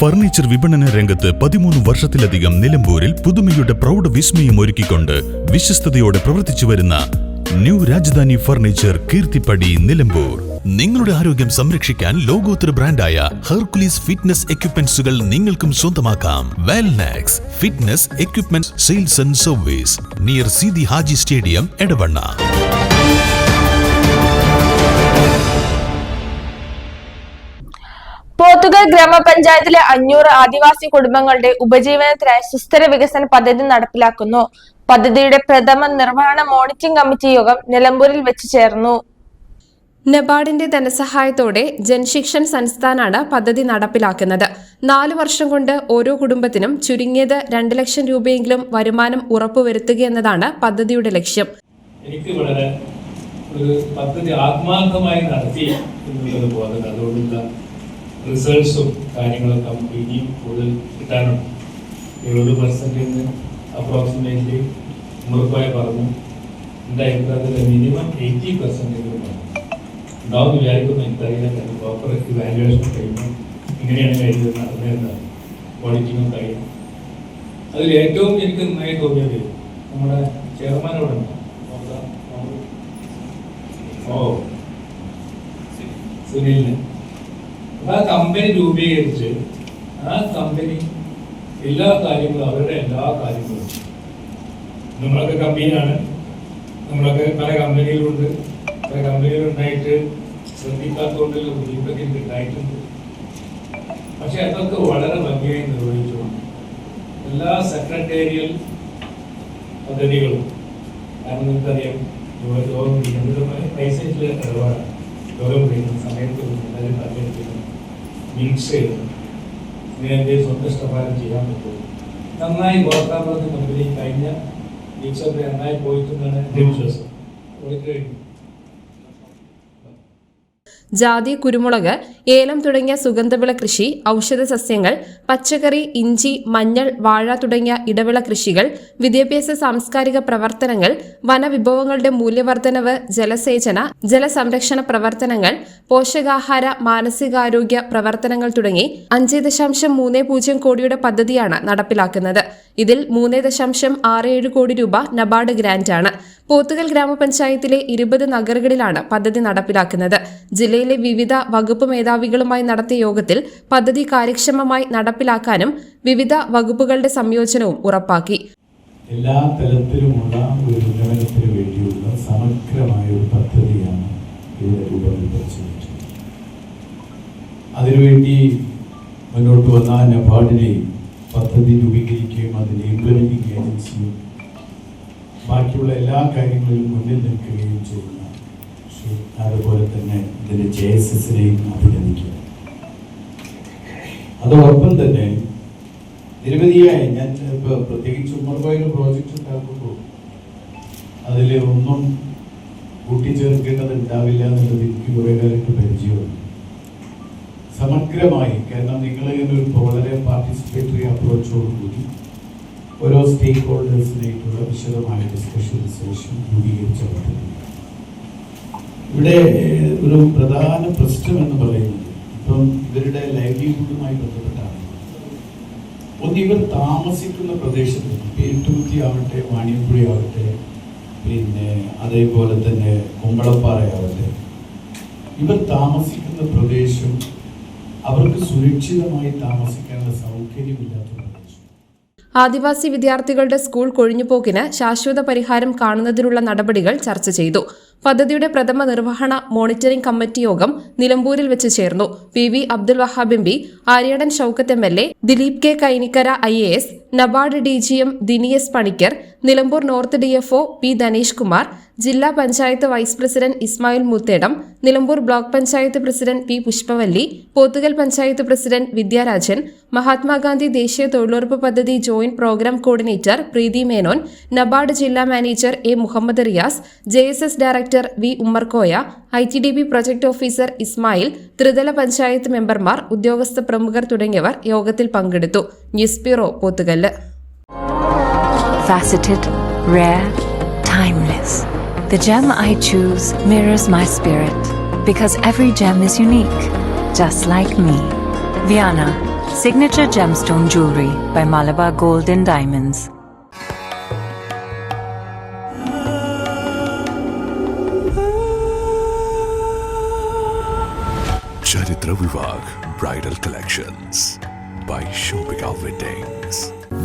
Furniture വിപണന രംഗത്ത് 13 വർഷത്തിലധികം നിലമ്പൂരിൽ പുതുമയുടെ പ്രൗഢ വിസ്മയം ഒരുക്കിക്കൊണ്ട് വിശ്വസ്തയോടെ പ്രവർത്തിച്ചു വരുന്ന ന്യൂ രാജധാനി ഫർണിച്ചർ കീർത്തിപ്പടി നിലമ്പൂർ. നിങ്ങളുടെ ആരോഗ്യം സംരക്ഷിക്കാൻ ലോകോത്തര ബ്രാൻഡായ ഹെർക്കുലീസ് ഫിറ്റ്നസ് എക്യുപ്മെന്റ്സുകൾ നിങ്ങൾക്കും സ്വന്തമാക്കാം. Wellnex fitness equipment sales and service near Seethi Haji stadium, Edavanna. Pothukal ഗ്രാമപഞ്ചായത്തിലെ 500 ആദിവാസി കുടുംബങ്ങളുടെ ഉപജീവനത്തിനായി സുസ്ഥിര വികസന പദ്ധതി നടപ്പിലാക്കുന്നു. പദ്ധതിയുടെ പ്രഥമ നിർവഹണ മോണിറ്ററിംഗ് കമ്മിറ്റി യോഗം നിലമ്പൂരിൽ വെച്ച് ചേർന്നു. നബാർഡിന്റെ ധനസഹായത്തോടെ ജൻശിക്ഷൻ സംസ്ഥാനാണ് പദ്ധതി നടപ്പിലാക്കുന്നത്. 4 വർഷം കൊണ്ട് ഓരോ കുടുംബത്തിനും ചുരുങ്ങിയത് 2 ലക്ഷം രൂപയെങ്കിലും വരുമാനം ഉറപ്പുവരുത്തുകയെന്നതാണ് പദ്ധതിയുടെ ലക്ഷ്യം. എനിക്ക് വളരെ ഒരു പദ്ധതി ആത്മാർത്ഥമായി നടത്തി എന്നുള്ളത് പോലെ അതുകൊണ്ടുള്ള റിസൾട്ട്സും കാര്യങ്ങളൊക്കെ ഇനിയും കൂടുതൽ കിട്ടാനുണ്ട്. 70% അപ്രോക്സിമേറ്റ്ലി മുറുപ്പായി പറഞ്ഞു. എൻ്റെ അഭിപ്രായത്തിൽ മിനിമം 80% ഉണ്ടാവും വിചാരിക്കുന്നു. എനിക്കറിയില്ല, പ്രോപ്പർ ഇവാലുവേഷൻ കഴിയുമ്പോൾ ഇങ്ങനെയാണ് കഴിഞ്ഞത് നടന്നതെന്ന് ഓഡിറ്റിങ്ങും കഴിയും. അതിൽ ഏറ്റവും എനിക്ക് നന്നായി തോന്നിയത് നമ്മുടെ ചെയർമാനോട് സുനിലിന് ആ കമ്പനി രൂപീകരിച്ച് ആ കമ്പനി എല്ലാ കാര്യങ്ങളും അവരുടെ എല്ലാ കാര്യങ്ങളും നമ്മളൊക്കെ കമ്പനിയാണ്, നമ്മളൊക്കെ പല കമ്പനികളുണ്ട്. പല കമ്പനികളുണ്ടായിട്ട് ശ്രദ്ധിക്കാത്തതുകൊണ്ടുള്ള ബുദ്ധിമുട്ടൊക്കെ എനിക്ക് ഉണ്ടായിട്ടുണ്ട്. പക്ഷെ അതൊക്കെ വളരെ ഭംഗിയായി നിർവഹിച്ചുകൊണ്ട് എല്ലാ സെക്രട്ടേറിയൽ പദ്ധതികളും, കാരണം നിങ്ങൾക്കറിയാം യോഗം പിടിക്കുന്നത് പൈസയിലെ ഇടപാടാണ്. യോഗം പിടിക്കുന്ന സമയത്ത് എല്ലാവരും പങ്കെടുക്കുന്നു, മിക്സ് ചെയ്യുന്നു. ഇതിനെ സ്വന്തം ഇഷ്ടപ്രകാരം ചെയ്യാൻ പറ്റുള്ളൂ. നന്നായി ഗോത്രാപുരത്ത് കമ്പനി കഴിഞ്ഞ ദിവസത്തെ നന്നായി പോയിട്ടുണ്ടെന്നാണ് എൻ്റെ വിശ്വാസം. പോയിട്ട് കഴിഞ്ഞു. ജാതി, കുരുമുളക്, ഏലം തുടങ്ങിയ സുഗന്ധവിള കൃഷി, ഔഷധ സസ്യങ്ങൾ, പച്ചക്കറി, ഇഞ്ചി, മഞ്ഞൾ, വാഴ തുടങ്ങിയ ഇടവിള കൃഷികൾ, വിദ്യാഭ്യാസ സാംസ്കാരിക പ്രവർത്തനങ്ങൾ, വനവിഭവങ്ങളുടെ മൂല്യവർദ്ധനവ്, ജലസേചന, ജലസംരക്ഷണ പ്രവർത്തനങ്ങൾ, പോഷകാഹാര, മാനസികാരോഗ്യ പ്രവർത്തനങ്ങൾ തുടങ്ങി 5.30 കോടിയുടെ പദ്ധതിയാണ് നടപ്പിലാക്കുന്നത്. ഇതിൽ 3.67 കോടി രൂപ നബാർഡ് ഗ്രാന്റാണ്. പോത്തുകൽ ഗ്രാമപഞ്ചായത്തിലെ 20 നഗറുകളിലാണ് പദ്ധതി നടപ്പിലാക്കുന്നത്. ജില്ലയിലെ വിവിധ വകുപ്പ് മേധാവികളുമായി നടത്തിയ യോഗത്തിൽ പദ്ധതി കാര്യക്ഷമമായി നടപ്പിലാക്കാനും വിവിധ വകുപ്പുകളുടെ സംയോജനവും ഉറപ്പാക്കി. എല്ലാ തലത്തിലുമുള്ള ഒരു ഉന്നമനത്തിന് വേണ്ടിയുള്ള സമഗ്രമായ ഒരു പദ്ധതിയാണ് ഇവിടെ രൂപകൽപ്പിച്ചിട്ടുള്ളത്. അതിനുവേണ്ടി മുന്നോട്ട് വന്ന നബാർഡിനെ പദ്ധതി രൂപീകരിക്കുകയും അതിൻ്റെ ഇംപ്ലിമെന്റിംഗ് ഏജൻസിയും ബാക്കിയുള്ള എല്ലാ കാര്യങ്ങളിലും മുന്നിൽ നിൽക്കുകയും ചെയ്യുന്ന അതുപോലെ തന്നെ ഇതിൻ്റെ JSSനെയും അഭിനന്ദിക്കുക. അതോടൊപ്പം തന്നെ നിരവധിയായി ഞാൻ ഇപ്പോൾ പ്രത്യേകിച്ച് ഉമ്മർബായിയുടെ പ്രോജക്റ്റ് ഉണ്ടാക്കുമ്പോൾ അതിൽ ഒന്നും കൂട്ടിച്ചേർക്കേണ്ടതുണ്ടാവില്ല എന്നുള്ളത് എനിക്ക് കുറേ കാലത്ത് പരിചയമുണ്ട്. സമഗ്രമായി, കാരണം നിങ്ങൾ ഇങ്ങനെ വളരെ പാർട്ടിസിപ്പേറ്ററി അപ്രോച്ചോടുകൂടി ഓരോ സ്റ്റേക്ക് ഹോൾഡേഴ്സിനായിട്ടുള്ള വിശദമായ ഡിസ്കഷന് ശേഷം രൂപീകരിച്ച പദ്ധതി. ഇവിടെ ഒരു പ്രധാന പ്രശ്നം എന്ന് പറയുന്നത് ഇപ്പം ഇവരുടെ ലൈവ്ലിഹുഡുമായി ബന്ധപ്പെട്ടാണ്. ഒന്ന്, ഇവർ താമസിക്കുന്ന പ്രദേശത്ത് പേട്ടുകുത്തി ആവട്ടെ, വാണിയപ്പുഴ ആവട്ടെ, പിന്നെ അതേപോലെ തന്നെ കുമ്പളപ്പാറയാവട്ടെ, ഇവർ താമസിക്കുന്ന പ്രദേശം അവർക്ക് സുരക്ഷിതമായി താമസിക്കാനുള്ള സൗകര്യമില്ലാത്ത പ്രദേശം. ആദിവാസി വിദ്യാർത്ഥികളുടെ സ്കൂൾ കൊഴിഞ്ഞുപോക്കിന് ശാശ്വത പരിഹാരം കാണുന്നതിനുള്ള നടപടികൾ ചർച്ച ചെയ്തു. പദ്ധതിയുടെ പ്രഥമ നിർവഹണ മോണിറ്ററിംഗ് കമ്മിറ്റി യോഗം നിലമ്പൂരിൽ വെച്ച് ചേർന്നു. PV Abdul Wahab MP, Aryadan Shoukath MLA, Dileep K Kainikkara IAS, NABARD DGM Dinias Panicker, Nilambur north DFO P Dhanesh Kumar, ജില്ലാ panchayat vice president Ismail Muthedam, Nilambur block panchayat president P Pushpavalli, Pothukal panchayat president Vidyarajan, Mahatma Gandhi ദേശീയ തൊഴിലുറപ്പ് പദ്ധതി joint program coordinator Preethi Menon, NABARD ജില്ലാ manager A Muhammad Riyas, JSS director V Ummerkoya, ITDP project officer Ismail, ത്രിതല പഞ്ചായത്ത് മെമ്പർമാർ, ഉദ്യോഗസ്ഥ പ്രമുഖർ തുടങ്ങിയവർ യോഗത്തിൽ പങ്കെടുത്തു. News bureau, Pothukallu. Faceted, rare, timeless. The gem I choose mirrors my spirit because every gem is unique, just like me. Viana, Signature Gemstone Jewelry by Malabar Gold and Diamonds. ചരിത്ര Vivah bridal collections by Shobhika weddings.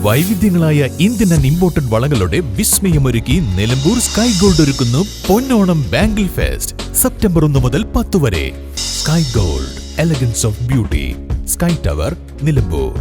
വൈവിധ്യങ്ങളായ Indian and imported വളകളുടെ വിസ്മയമൊരുക്കി Nilambur sky gold ഒരുക്കുന്നു Ponnonam bangle fest. September 1 മുതൽ 10 വരെ. Sky gold, elegance of beauty, sky tower, Nilambur.